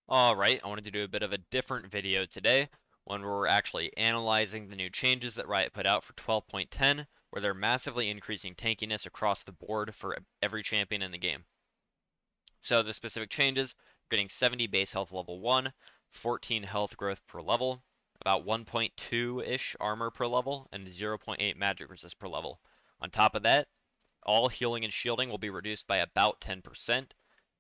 Alright, I wanted to do a bit of a different video today, one where we're actually analyzing the new changes that Riot put out for 12.10, where they're massively increasing tankiness across the board for every champion in the game. So the specific changes, getting 70 base health level 1, 14 health growth per level, about 1.2-ish armor per level, and 0.8 magic resist per level. On top of that, all healing and shielding will be reduced by about 10%,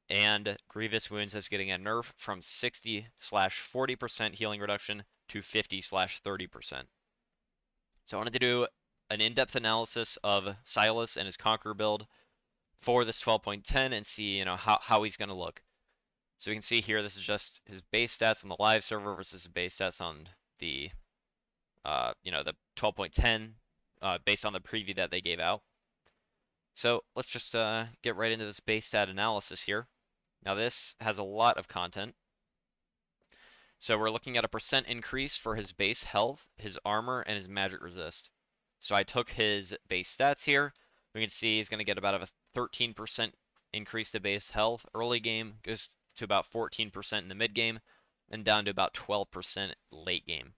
and Grievous Wounds is getting a nerf from 60/40% healing reduction to 50/30%. So I wanted to do an in-depth analysis of Sylas and his Conqueror build for this 12.10 and see, how he's going to look. So we can see here, this is just his base stats on the live server versus his base stats on the, the 12.10, based on the preview that they gave out. So let's just get right into this base stat analysis here. Now this has a lot of content. So we're looking at a percent increase for his base health, his armor, and his magic resist. So I took his base stats here. We can see he's going to get about a 13% increase to base health early game, goes to about 14% in the mid game, and down to about 12% late game.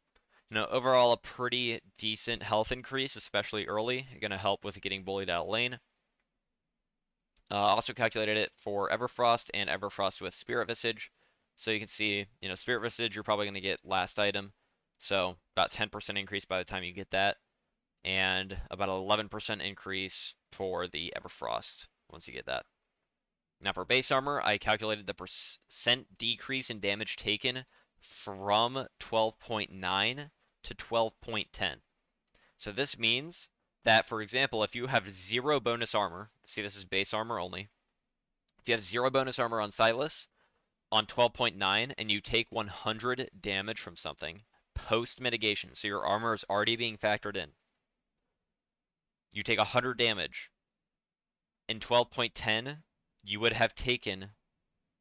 Overall a pretty decent health increase, especially early. Going to help with getting bullied out of lane. Also calculated it for Everfrost and Everfrost with Spirit Visage. So you can see, Spirit Visage, you're probably going to get last item. So about 10% increase by the time you get that. And about 11% increase for the Everfrost once you get that. Now for base armor, I calculated the percent decrease in damage taken from 12.9 to 12.10. So this means that, for example, if you have 0 bonus armor, see this is base armor only. If you have 0 bonus armor on Sylas on 12.9 and you take 100 damage from something post mitigation, so your armor is already being factored in, you take 100 damage. In 12.10, you would have taken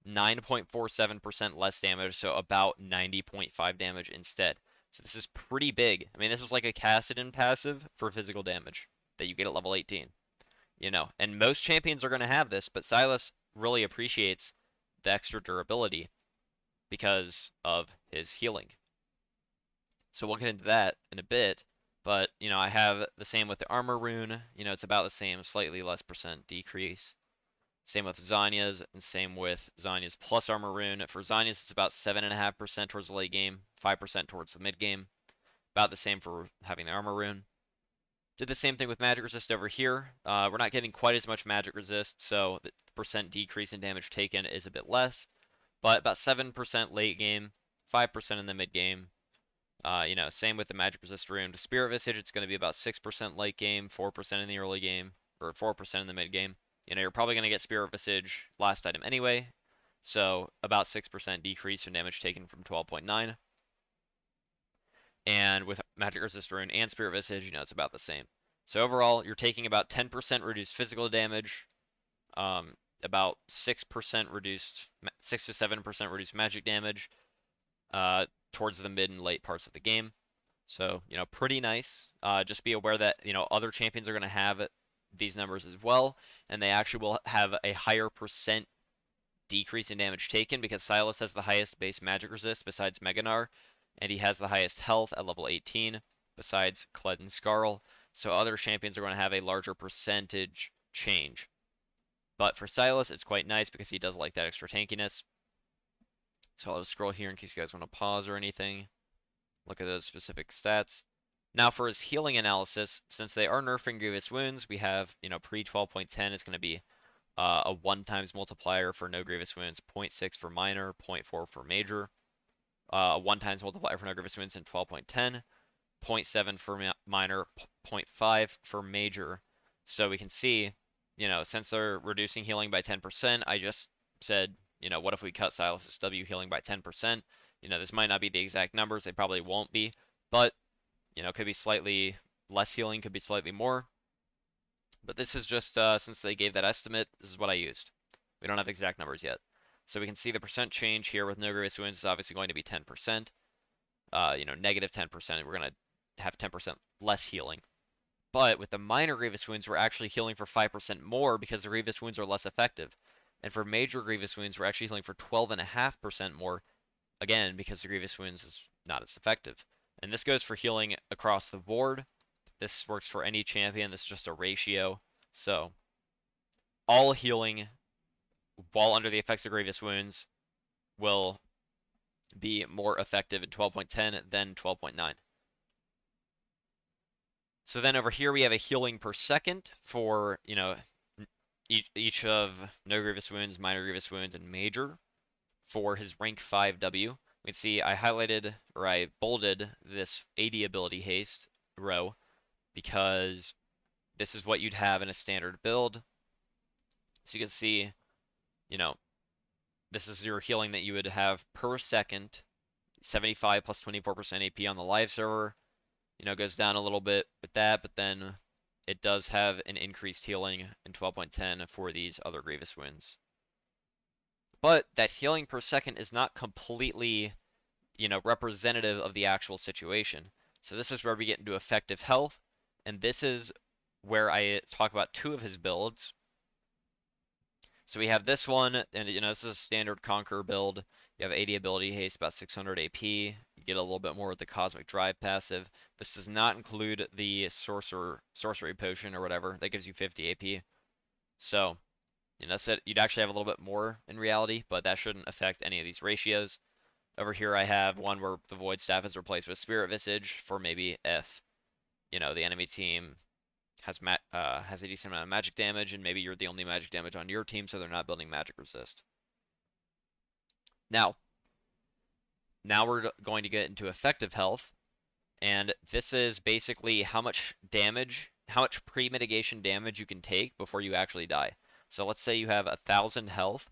9.47% less damage, so about 90.5 damage instead. So this is pretty big. I mean, this is like a Kassadin passive for physical damage that you get at level 18. And most champions are going to have this, but Sylas really appreciates the extra durability because of his healing. So we'll get into that in a bit, but, I have the same with the armor rune. It's about the same, slightly less percent decrease. Same with Zanya's, and same with Zanya's plus armor rune. For Zanya's, it's about 7.5% towards the late game, 5% towards the mid game. About the same for having the armor rune. Did the same thing with magic resist over here. We're not getting quite as much magic resist, so the percent decrease in damage taken is a bit less. But about 7% late game, 5% in the mid game. Same with the magic resist rune. To Spirit Visage, it's going to be about 6% late game, 4% in the early game, or 4% in the mid game. You're probably going to get Spirit Visage last item anyway, so about 6% decrease in damage taken from 12.9. And with Magic Resist Rune and Spirit Visage, it's about the same. So overall, you're taking about 10% reduced physical damage, about 6% reduced, 6 to 7% reduced magic damage, towards the mid and late parts of the game. So, pretty nice. Just be aware that, other champions are going to have these numbers as well, and they actually will have a higher percent decrease in damage taken because Sylas has the highest base magic resist besides Meganar, and he has the highest health at level 18 besides Kled and Skarl, so other champions are going to have a larger percentage change. But for Sylas, it's quite nice because he does like that extra tankiness. So I'll just scroll here in case you guys want to pause or anything. Look at those specific stats. Now for his healing analysis, since they are nerfing Grievous Wounds, we have, pre 12.10 is going to be a 1 times multiplier for no Grievous Wounds, 0.6 for minor, 0.4 for major. A 1 times multiplier for no Grievous Wounds in 12.10, 0.7 for minor, 0.5 for major. So we can see, since they're reducing healing by 10%, I just said, what if we cut Sylas' W healing by 10%? This might not be the exact numbers, they probably won't be, but, could be slightly less healing, could be slightly more. But this is just, since they gave that estimate, this is what I used. We don't have exact numbers yet. So we can see the percent change here with no Grievous Wounds is obviously going to be 10%. Negative 10%, we're going to have 10% less healing. But with the minor Grievous Wounds, we're actually healing for 5% more because the Grievous Wounds are less effective. And for major Grievous Wounds, we're actually healing for 12.5% more again, because the Grievous Wounds is not as effective. And this goes for healing across the board. This works for any champion. This is just a ratio. So all healing while under the effects of Grievous Wounds will be more effective in 12.10 than 12.9. So then over here we have a healing per second for, each of no grievous wounds, minor grievous wounds, and major for his rank 5W. We can see I highlighted, or I bolded this 80 ability haste row because this is what you'd have in a standard build. So you can see, you know, this is your healing that you would have per second, 75 plus 24% AP on the live server. Goes down a little bit with that, but then it does have an increased healing in 12.10 for these other grievous wounds. But that healing per second is not completely, representative of the actual situation. So this is where we get into effective health, and this is where I talk about two of his builds. So we have this one, and this is a standard Conqueror build. You have 80 ability haste, about 600 AP. You get a little bit more with the Cosmic Drive passive. This does not include the Sorcery Potion or whatever. That gives you 50 AP. So, that's it. You'd actually have a little bit more in reality, but that shouldn't affect any of these ratios. Over here I have one where the Void Staff is replaced with Spirit Visage for maybe if, the enemy team has a decent amount of magic damage, and maybe you're the only magic damage on your team, so they're not building magic resist. Now we're going to get into effective health, and this is basically how much pre-mitigation damage you can take before you actually die. So let's say you have 1,000 health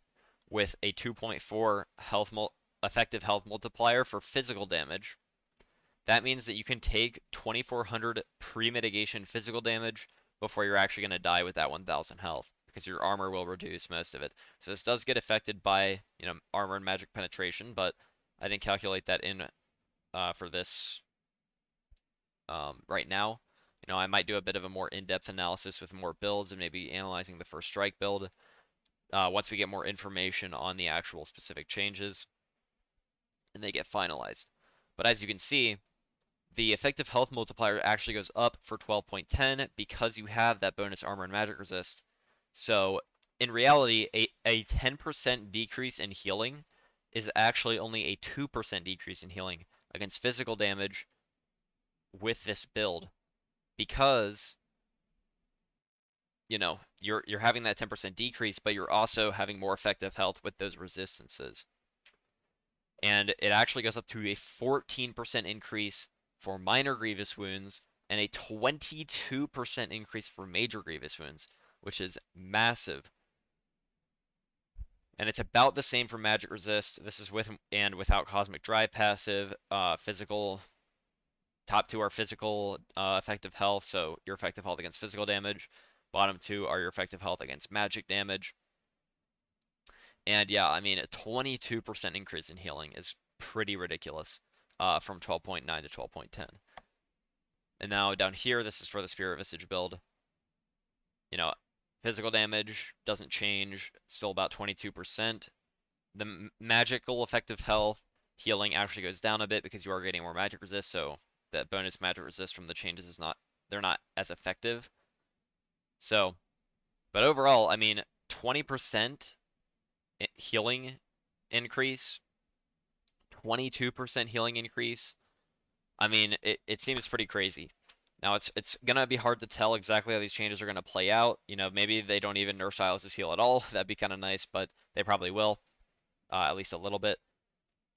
with a 2.4 effective health multiplier for physical damage. That means that you can take 2,400 pre-mitigation physical damage before you're actually going to die with that 1,000 health, because your armor will reduce most of it. So this does get affected by, armor and magic penetration, but I didn't calculate that in for this right now. I might do a bit of a more in-depth analysis with more builds and maybe analyzing the first strike build once we get more information on the actual specific changes and they get finalized. But as you can see, the effective health multiplier actually goes up for 12.10 because you have that bonus armor and magic resist. So in reality, a 10% decrease in healing is actually only a 2% decrease in healing against physical damage with this build, because you're having that 10% decrease, but you're also having more effective health with those resistances. And it actually goes up to a 14% increase for minor grievous wounds and a 22% increase for major grievous wounds, which is massive. And it's about the same for magic resist. This is with and without Cosmic Drive passive. Physical, top two are physical effective health, so your effective health against physical damage. Bottom two are your effective health against magic damage. And yeah, I mean, a 22% increase in healing is pretty ridiculous from 12.9 to 12.10. And now down here, this is for the Spirit Visage build. Physical damage doesn't change, still about 22%. The magical effective health healing actually goes down a bit because you are getting more magic resist, so that bonus magic resist from the changes they're not as effective. So, but overall, I mean, 20% healing increase, 22% healing increase. I mean, it seems pretty crazy. Now it's gonna be hard to tell exactly how these changes are gonna play out. Maybe they don't even nerf Sylas' heal at all. That'd be kind of nice, but they probably will, at least a little bit.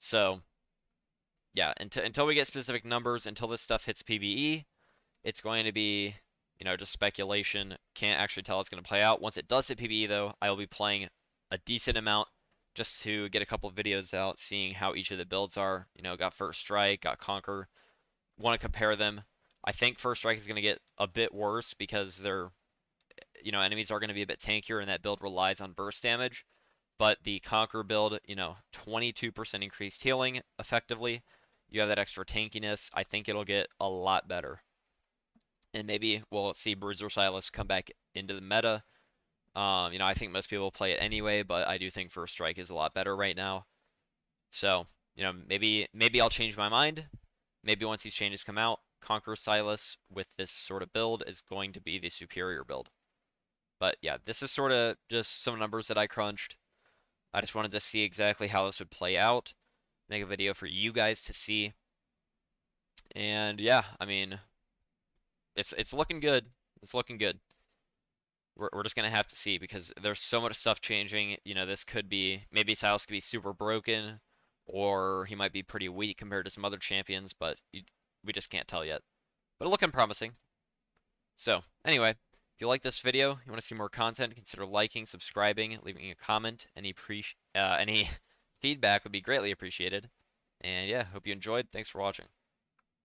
So yeah, until we get specific numbers, until this stuff hits PvE, it's going to be, just speculation. Can't actually tell how it's gonna play out. Once it does hit PvE though, I will be playing a decent amount just to get a couple of videos out, seeing how each of the builds are. Got First Strike, got Conqueror. Want to compare them. I think First Strike is going to get a bit worse because they're, enemies are going to be a bit tankier, and that build relies on burst damage. But the Conqueror build, 22% increased healing effectively. You have that extra tankiness. I think it'll get a lot better. And maybe we'll see Bruiser Sylas come back into the meta. I think most people play it anyway, but I do think First Strike is a lot better right now. So, You know, maybe I'll change my mind. Maybe once these changes come out, Conqueror Sylas with this sort of build is going to be the superior build. But yeah, this is sort of just some numbers that I crunched. I just wanted to see exactly how this would play out, make a video for you guys to see. And yeah, I mean, it's looking good. It's looking good. We're just gonna have to see because there's so much stuff changing. You know, this could be maybe Sylas could be super broken, or he might be pretty weak compared to some other champions, but we just can't tell yet. But looking promising. So anyway, if you like this video, you want to see more content, consider liking, subscribing, leaving a comment. Any feedback would be greatly appreciated. And yeah, hope you enjoyed. Thanks for watching.